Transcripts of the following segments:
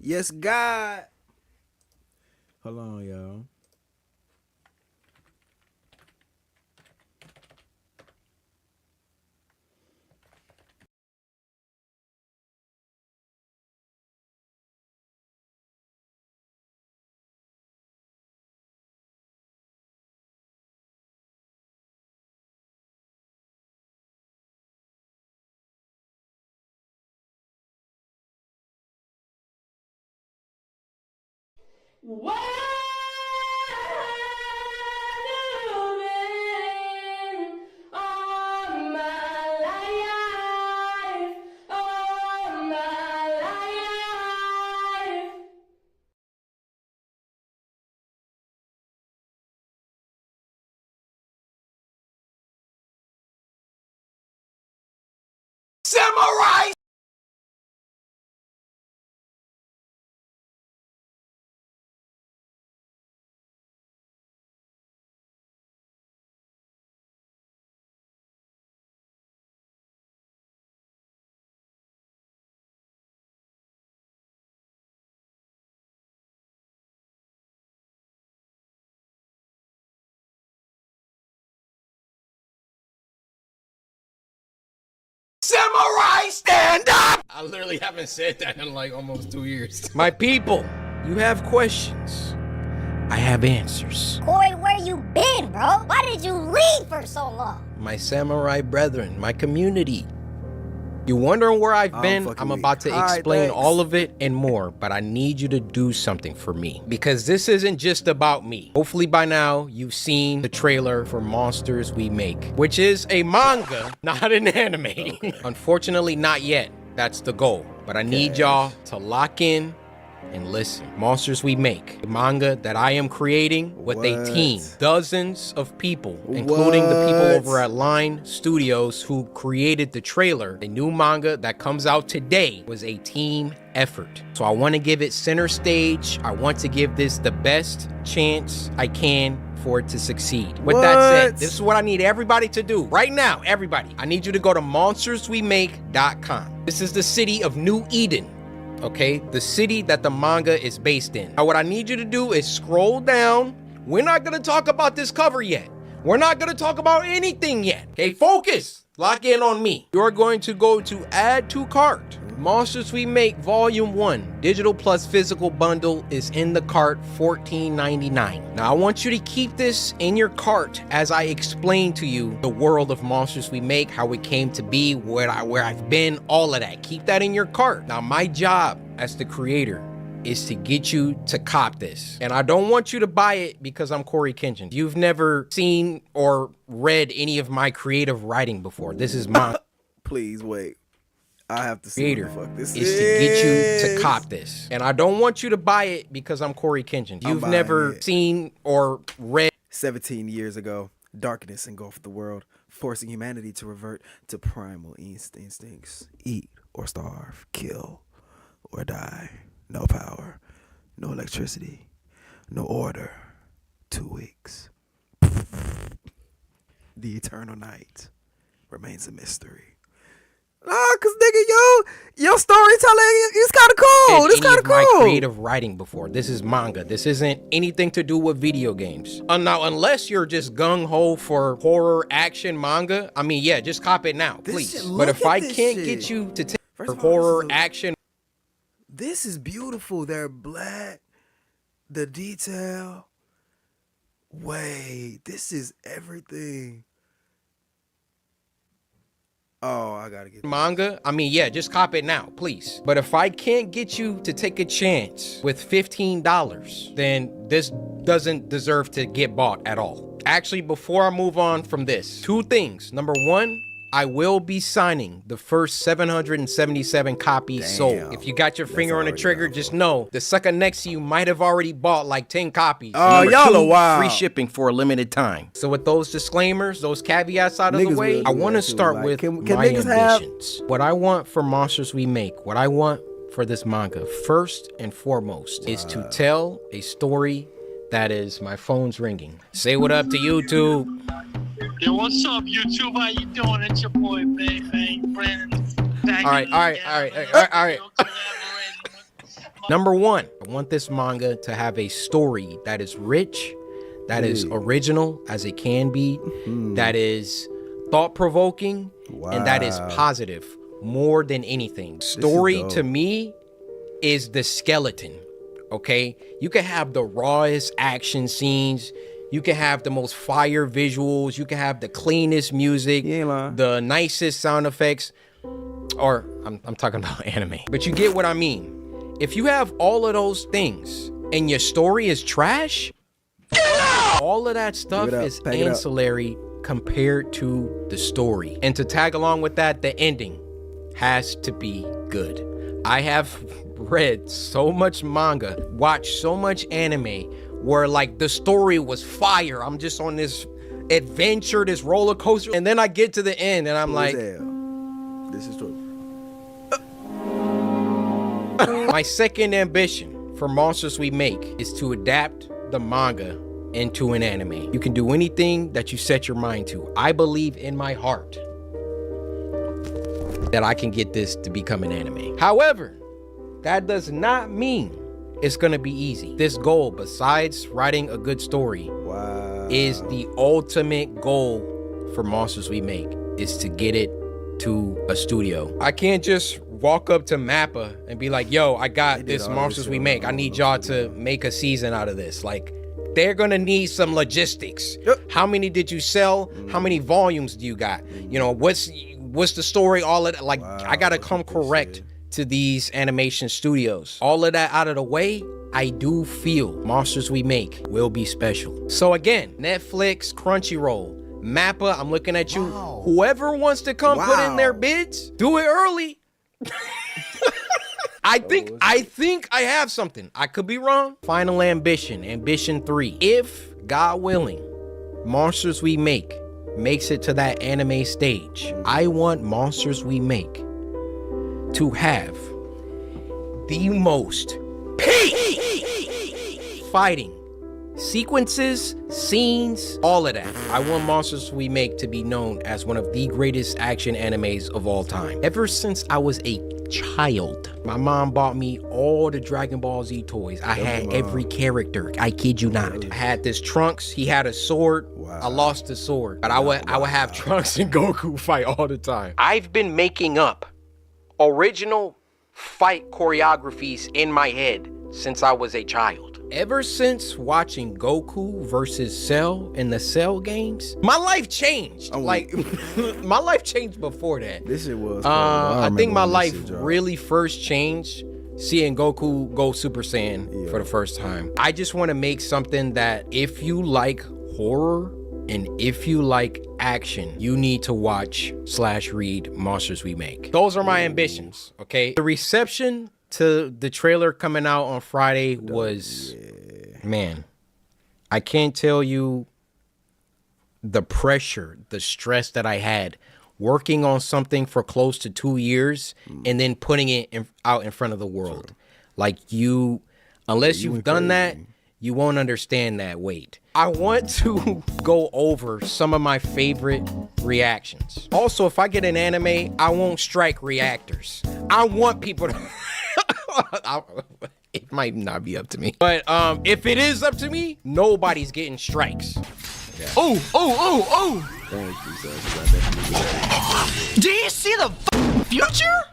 Yes, God. Hold on, y'all. What all my life, all my life. Samurai. Samurai, stand up! I literally haven't said that in like almost 2 years. My people, you have questions. I have answers. Cory, where you been, bro? Why did you leave for so long? My samurai brethren, my community. You wondering where I've been? I'm about to explain all of it and more, but I need you to do something for me because this isn't just about me. Hopefully by now you've seen the trailer for Monsters We Make, which is a manga, not an anime. Okay. Unfortunately, not yet. That's the goal. But I need y'all to lock in and listen. Monsters We Make, the manga that I am creating with a team, dozens of people, including the people over at Line Studios who created the trailer. The new manga that comes out today was a team effort. So I want to give it center stage. I want to give this the best chance I can for it to succeed. With that said, this is what I need everybody to do right now. Everybody, I need you to go to monsterswemake.com. This is the city of New Eden. Okay, the city that the manga is based in. Now, what I need you to do is scroll down. We're not gonna talk about this cover yet. We're not gonna talk about anything yet. Okay, focus. Lock in on me. You're going to go to add to cart. Monsters We Make Volume 1, digital plus physical bundle is in the cart, $14.99. Now, I want you to keep this in your cart as I explain to you the world of Monsters We Make, how it came to be, where I've been, all of that. Keep that in your cart. Now, my job as the creator is to get you to cop this. And I don't want you to buy it because I'm Cory Kenshin. You've never seen or read any of my creative writing before. This is my... Please wait. I have to see what the fuck this is to get you to cop this. And I don't want you to buy it because I'm Cory Kenshin. You've never seen or read. 17 years ago, darkness engulfed the world, forcing humanity to revert to primal instincts. Eat or starve, kill or die. No power, no electricity, no order. 2 weeks. The eternal night remains a mystery. Nah, cause nigga, your storytelling is kind of cool. It's kind of cool. My creative writing before. This is manga. This isn't anything to do with video games. Now, unless you're just gung ho for horror action manga, I mean, yeah, just cop it now, please. But if I can't get you to take horror action, this is beautiful. They're black. The detail. Wait, this is everything. Oh, I gotta get manga. I mean, yeah, just cop it now, please. But if I can't get you to take a chance with $15, then this doesn't deserve to get bought at all. Actually, before I move on from this, 2 things. Number 1, I will be signing the first 777 copies sold. If you got your finger on the trigger, just know the sucker next to you might have already bought like 10 copies. Oh, y'all are wild. Free shipping for a limited time. So with those disclaimers, those caveats out of the way, I want to start with my ambitions. What I want for Monsters We Make, what I want for this manga, first and foremost, is to tell a story that is... My phone's ringing. Say what up to YouTube. Yo, what's up, YouTube? How you doing? It's your boy, Bang Bang Brandon. All right. Number one, I want this manga to have a story that is rich, that is original as it can be, that is thought-provoking, and that is positive more than anything. Story to me is the skeleton, okay? You can have the rawest action scenes, you can have the most fire visuals, you can have the cleanest music, the nicest sound effects, or I'm talking about anime, but you get what I mean. If you have all of those things and your story is trash, all of that stuff is ancillary compared to the story. And to tag along with that, the ending has to be good. I have read so much manga, watched so much anime where like the story was fire. I'm just on this adventure, this roller coaster, and then I get to the end and I'm like, this is true. My second ambition for Monsters We Make is to adapt the manga into an anime. You can do anything that you set your mind to. I believe in my heart that I can get this to become an anime. However, that does not mean it's gonna be easy. This goal, besides writing a good story, is the ultimate goal for Monsters We Make, is to get it to a studio. I can't just walk up to Mappa and be like, yo, I got this Monsters We Make. I need y'all to make a season out of this. Like, they're gonna need some logistics. How many did you sell? How many volumes do you got? You know, what's the story? All of that. Like, I gotta come correct to these animation studios. All of that out of the way, I do feel Monsters We Make will be special. So again, Netflix, Crunchyroll, Mappa, I'm looking at you. Whoever wants to come put in their bids, do it early. I think I have something. I could be wrong. Final ambition, ambition 3. If, God willing, Monsters We Make makes it to that anime stage, I want Monsters We Make to have the most peak fighting sequences, scenes, all of that. I want Monsters We Make to be known as one of the greatest action animes of all time. Ever since I was a child, my mom bought me all the Dragon Ball Z toys. I had every character. I kid you not. I had this Trunks. He had a sword. I lost the sword, but I would have Trunks and Goku fight all the time. I've been making up original fight choreographies in my head since I was a child. Ever since watching Goku versus Cell in the Cell games, my life changed. Like, my life changed before that. This shit was I think my life really first changed seeing Goku go Super Saiyan for the first time. I just want to make something that if you like horror and if you like action, you need to watch / read Monsters We Make. Those are my ambitions, okay? The reception to the trailer coming out on Friday was, man, I can't tell you the pressure, the stress that I had working on something for close to 2 years and then putting it out in front of the world. Like, unless you've done that, you won't understand that weight. I want to go over some of my favorite reactions. Also, if I get an anime, I won't strike reactors. I want people to... It might not be up to me. But if it is up to me, nobody's getting strikes. Yeah. Oh! Thank you, sir. Do you see the future?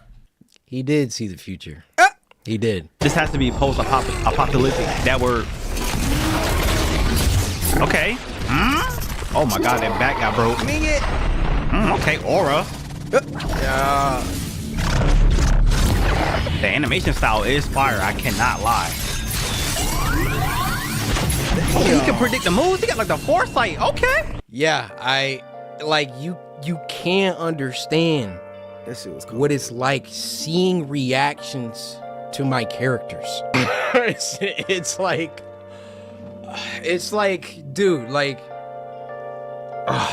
He did see the future. He did. This has to be post-apocalyptic. That word. Okay. Oh my god, that back got broke. Okay, aura. The animation style is fire, I cannot lie. Oh, he can predict the moves. He got like the foresight. Okay. Yeah, you can't understand That shit was cool. what it's like seeing reactions to my characters. it's like, dude, like,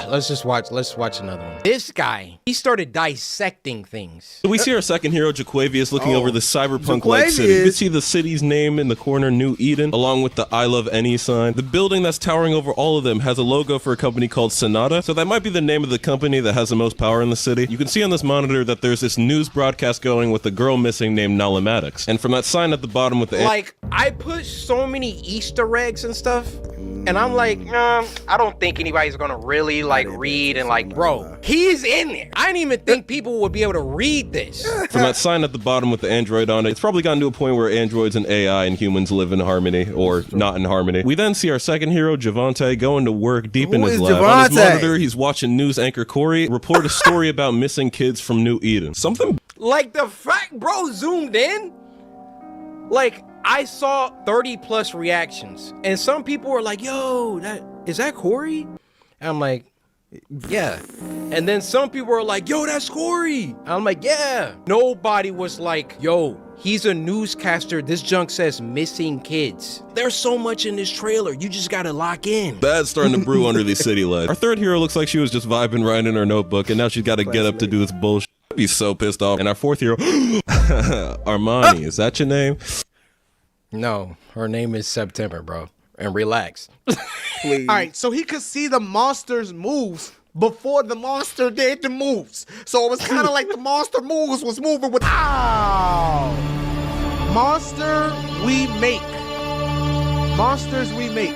Let's watch another one. This guy, he started dissecting things. So we see our second hero, Jaquavius, looking over the cyberpunk-like city. You can see the city's name in the corner, New Eden, along with the I Love Any sign. The building that's towering over all of them has a logo for a company called Sonata, so that might be the name of the company that has the most power in the city. You can see on this monitor that there's this news broadcast going with a girl missing named Nalamadix. And from that sign at the bottom with the... Like, I put so many Easter eggs and stuff, and I'm like, I don't think anybody's gonna really, like, read and, like, bro, he's in there. I didn't even think people would be able to read this. From that sign at the bottom with the android on it, it's probably gotten to a point where androids and AI and humans live in harmony, or not in harmony. We then see our second hero, Javante, going to work deep in his lab. On his monitor, he's watching news anchor Cory report a story about missing kids from New Eden. Something... Like, the fact bro zoomed in, like, I saw 30 plus reactions, and some people were like, yo, is that Cory? And I'm like, yeah. And then some people were like, yo, that's Cory. I'm like, yeah. Nobody was like, yo, he's a newscaster. This junk says missing kids. There's so much in this trailer. You just gotta lock in. Bad's starting to brew under these city lights. Our third hero looks like she was just vibing right in her notebook, and now she's got to get up to do this bullshit. I'd be so pissed off. And our fourth hero, Armani, is that your name? No, her name is September, bro. And relax. Please. All right, so he could see the monster's moves before the monster did the moves. So it was kind of like the monster moves was moving with... Ow! Monster we make. Monsters we make.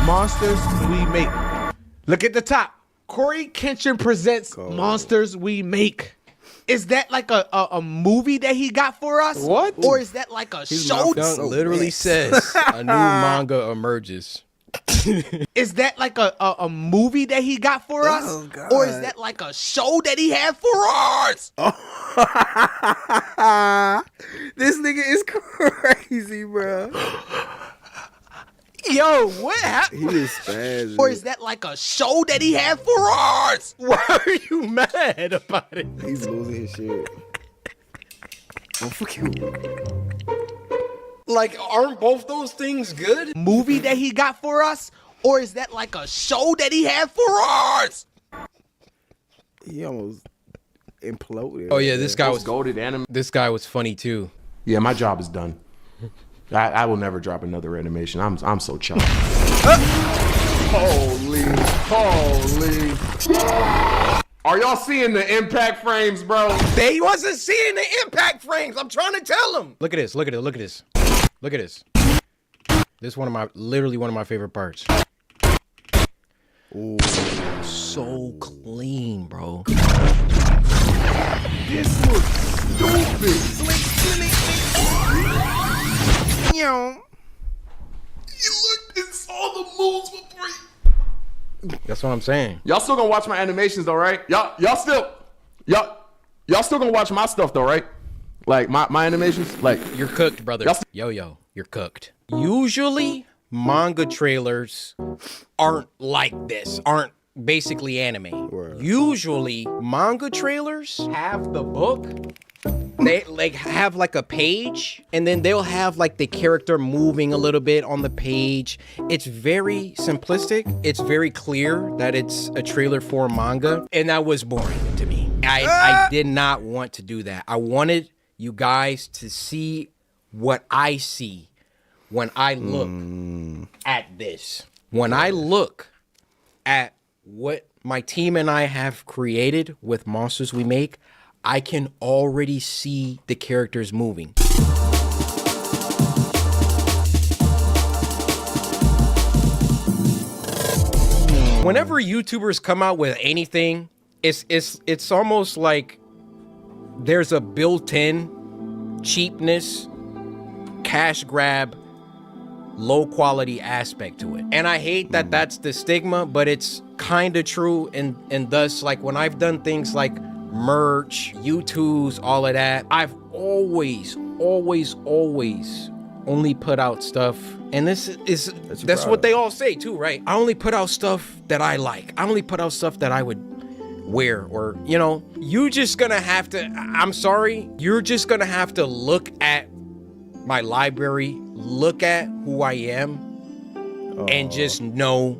Monsters we make. Look at the top. Cory Kenshin presents Monsters We Make. Is that like a movie that he got for us? What? Or is that like a show? Dunk literally says a new manga emerges. Is that like a movie that he got for us? Oh, God. Or is that like a show that he had for us? This nigga is crazy, bro. Yo, what happened? He is spazzing. Or is that like a show that he had for us? Why are you mad about it? He's losing his shit. Oh, fuck you. Like, aren't both those things good? Movie that he got for us? Or is that like a show that he had for us? He almost imploded. Oh yeah, this guy was goated anime. This guy was funny too. Yeah, my job is done. I will never drop another animation. I'm so chopped. Holy. Are y'all seeing the impact frames, bro? They wasn't seeing the impact frames. I'm trying to tell them. Look at this. Look at it. Look at this. Look at this. This is literally one of my favorite parts. Ooh, so clean, bro. This looks stupid. Yo. You looked and saw the moves before you... That's what I'm saying. Y'all still gonna watch my animations though, right? Y'all still gonna watch my stuff though, right? Like my animations? Like, you're cooked, brother. Yo, you're cooked. Usually manga trailers aren't like this, aren't basically anime. Usually manga trailers have the book. They like have like a page, and then they'll have like the character moving a little bit on the page. It's very simplistic. It's very clear that it's a trailer for a manga, and that was boring to me. I did not want to do that. I wanted you guys to see what I see when I look at this. When I look at what my team and I have created with Monsters We Make, I can already see the characters moving. Whenever YouTubers come out with anything, it's almost like there's a built-in cheapness, cash grab, low quality aspect to it. And I hate that that's the stigma, but it's kind of true. And thus, like, when I've done things like merch, YouTubes, all of that, I've always only put out stuff, and that's what they all say too, right? I only put out stuff that I like. I only put out stuff that I would wear, or, you know, you just gonna have to, I'm sorry, you're just gonna have to look at my library, look at who I am, and just know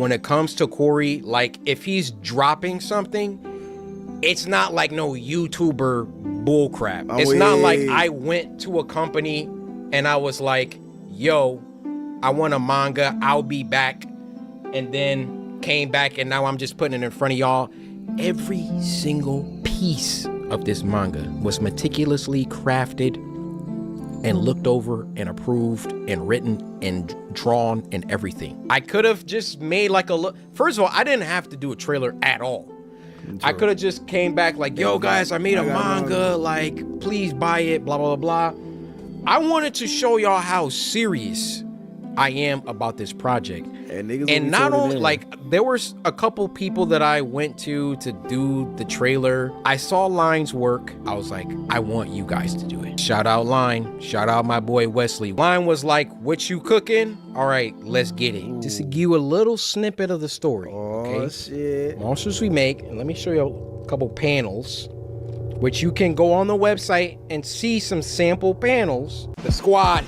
when it comes to Cory, like if he's dropping something, it's not like no YouTuber bullcrap. It's not like I went to a company and I was like, yo, I want a manga, I'll be back, and then came back and now I'm just putting it in front of y'all. Every single piece of this manga was meticulously crafted and looked over and approved and written and drawn and everything. I could have just made like a first of all, I didn't have to do a trailer at all. I could have just came back like, yo guys, I made a manga, like please buy it, blah, blah, blah, blah. I wanted to show y'all how serious I am about this project. And not only like there was a couple people that I went to do the trailer. I saw Line's work. I was like, I want you guys to do it. Shout out Line. Shout out my boy Wesley. Line was like, what you cooking? All right, let's get it. Just to give you a little snippet of the story. Oh shit. Monsters We Make. And let me show you a couple panels, which you can go on the website and see some sample panels. The squad.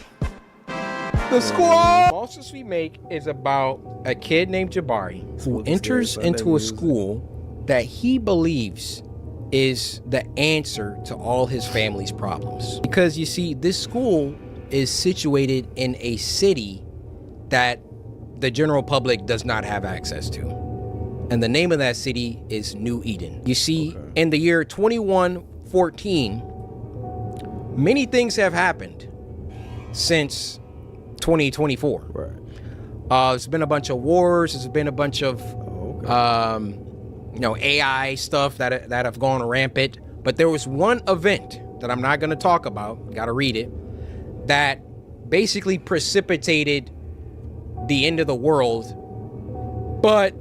Monsters We Make is about a kid named Jabari who enters into a school that he believes is the answer to all his family's problems. Because you see, this school is situated in a city that the general public does not have access to. And the name of that city is New Eden. You see, in the year 2114, many things have happened since 2024. Right. There's been a bunch of wars. There's been a bunch of, AI stuff that have gone rampant. But there was one event that I'm not going to talk about. Got to read it. That basically precipitated the end of the world, but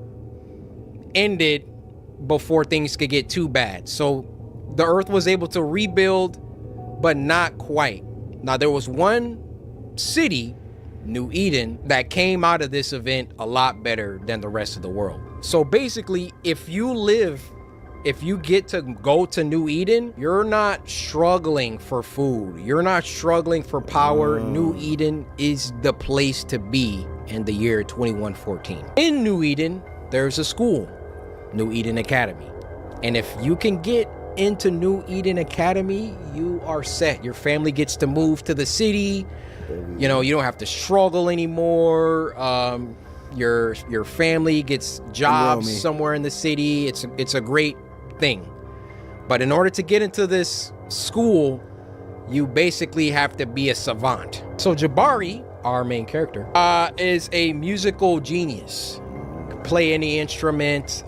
ended before things could get too bad. So the Earth was able to rebuild, but not quite. Now there was one city, New Eden, that came out of this event a lot better than the rest of the world. So basically, if you get to go to New Eden, you're not struggling for food. You're not struggling for power. New Eden is the place to be in the year 2114. In New Eden, there's a school, New Eden Academy. And if you can get into New Eden Academy, you are set. Your family gets to move to the city. You know, you don't have to struggle anymore. Your family gets jobs somewhere in the city. It's a great thing. But in order to get into this school, you basically have to be a savant. So Jabari, our main character, is a musical genius. Can play any instrument,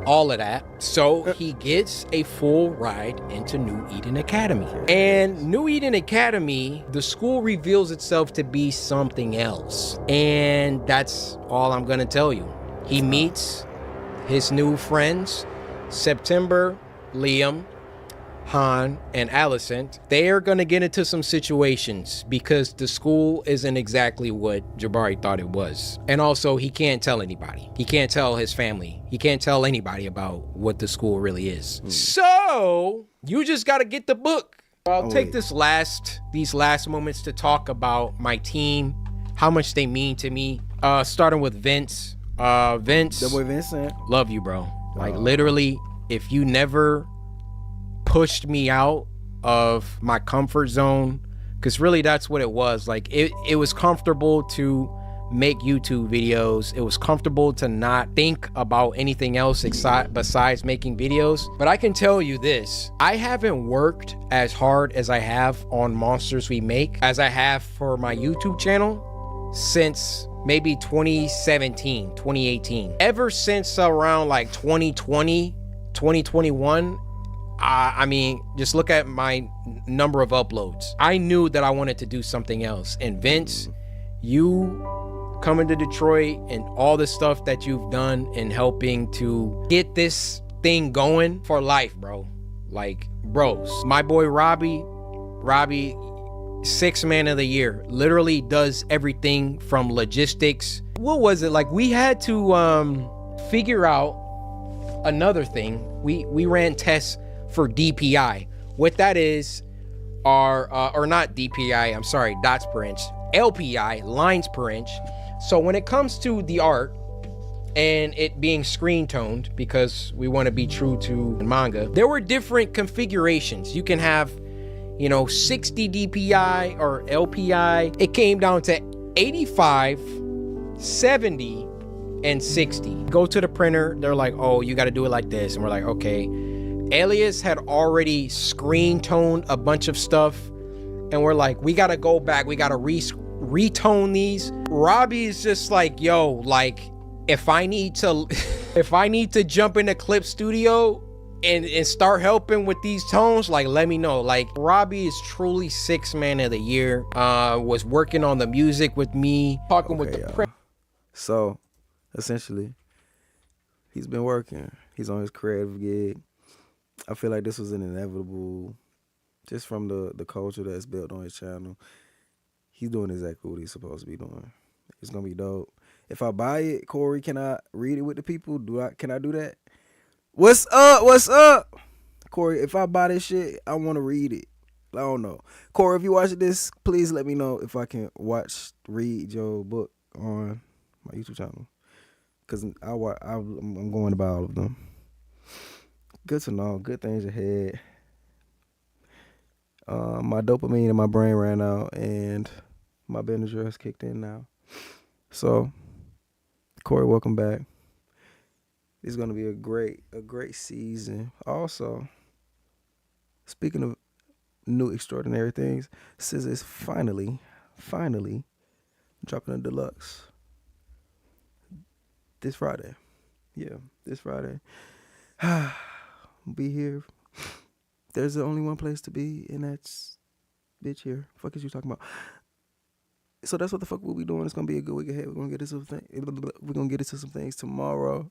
all of that. So he gets a full ride into New Eden Academy. And New Eden Academy, the school reveals itself to be something else. And that's all I'm gonna tell you. He meets his new friends, September, Liam, Han, and Allison. They are gonna get into some situations because the school isn't exactly what Jabari thought it was. And also, he can't tell anybody. He can't tell his family. He can't tell anybody about what the school really is. So you just gotta get the book. I'll take these last moments to talk about my team, how much they mean to me. Starting with Vince. Vince, the boy Vincent, love you, bro. Like literally, if you never pushed me out of my comfort zone, because really that's what it was. Like it was comfortable to make YouTube videos. It was comfortable to not think about anything else besides making videos. But I can tell you this, I haven't worked as hard as I have on Monsters We Make as I have for my YouTube channel since maybe 2017, 2018. Ever since around like 2020, 2021, I mean, just look at my number of uploads. I knew that I wanted to do something else. And Vince, you coming to Detroit and all the stuff that you've done in helping to get this thing going for life, bro. Like, bros. My boy Robbie, 6th man of the year, literally does everything from logistics. What was it? Like, we had to figure out another thing. We ran tests for DPI. What that is are, or not DPI, I'm sorry, dots per inch, LPI, lines per inch. So when it comes to the art and it being screen toned, because we want to be true to manga, there were different configurations. You can have, 60 DPI or LPI. It came down to 85, 70, and 60. Go to the printer, they're like, oh, you got to do it like this. And we're like, okay. Alias had already screen toned a bunch of stuff. And we're like, we got to go back. We got to retone these. Robbie is just like, yo, like, if I need to jump into Clip Studio and start helping with these tones, like, let me know. Like, Robbie is truly 6th man of the year. Was working on the music with me, talking with the So essentially, he's been working. He's on his creative gig. I feel like this was an inevitable, just from the culture that's built on his channel. He's doing exactly what he's supposed to be doing. It's gonna be dope. If I buy it, Cory, can I read it with the people? Can I do that? What's up? What's up? Cory, if I buy this shit, I want to read it. I don't know. Cory, if you watch this, please let me know if I can read your book on my YouTube channel. Because I'm going to buy all of them. Good to know. Good things ahead. My dopamine in my brain ran out and my Benadryl has kicked in now. So, Cory, welcome back. It's gonna be a great season. Also, speaking of new extraordinary things, SZA is finally dropping a deluxe this Friday. Yeah, this Friday. Be here. There's only one place to be, and that's bitch here. Fuck is you talking about? So that's what the fuck we'll be doing. It's gonna be a good week ahead. We're gonna get into some things tomorrow.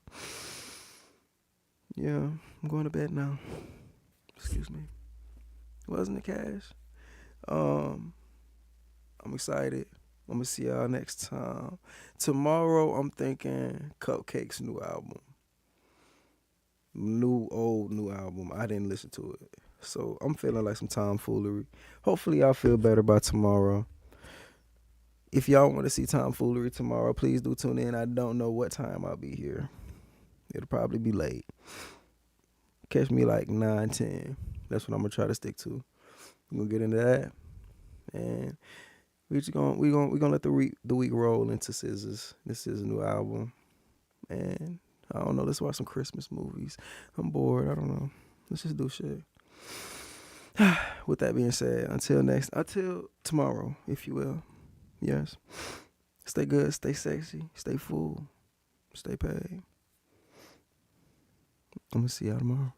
Yeah, I'm going to bed now. Excuse me. Wasn't it, Cash? I'm excited. I'm gonna see y'all next time. Tomorrow, I'm thinking Cupcake's new album. New album. I didn't listen to it. So I'm feeling like some tomfoolery. Hopefully y'all feel better by tomorrow. If y'all want to see tomfoolery tomorrow, please do tune in. I don't know what time I'll be here. It'll probably be late. Catch me like 9, 10. That's what I'm gonna try to stick to. We're gonna get into that. And we're gonna let the week roll into SZA's. This is a new album. And I don't know, let's watch some Christmas movies. I'm bored. I don't know. Let's just do shit. With that being said, until tomorrow, if you will. Yes. Stay good, stay sexy, stay full, stay paid. I'm gonna see y'all tomorrow.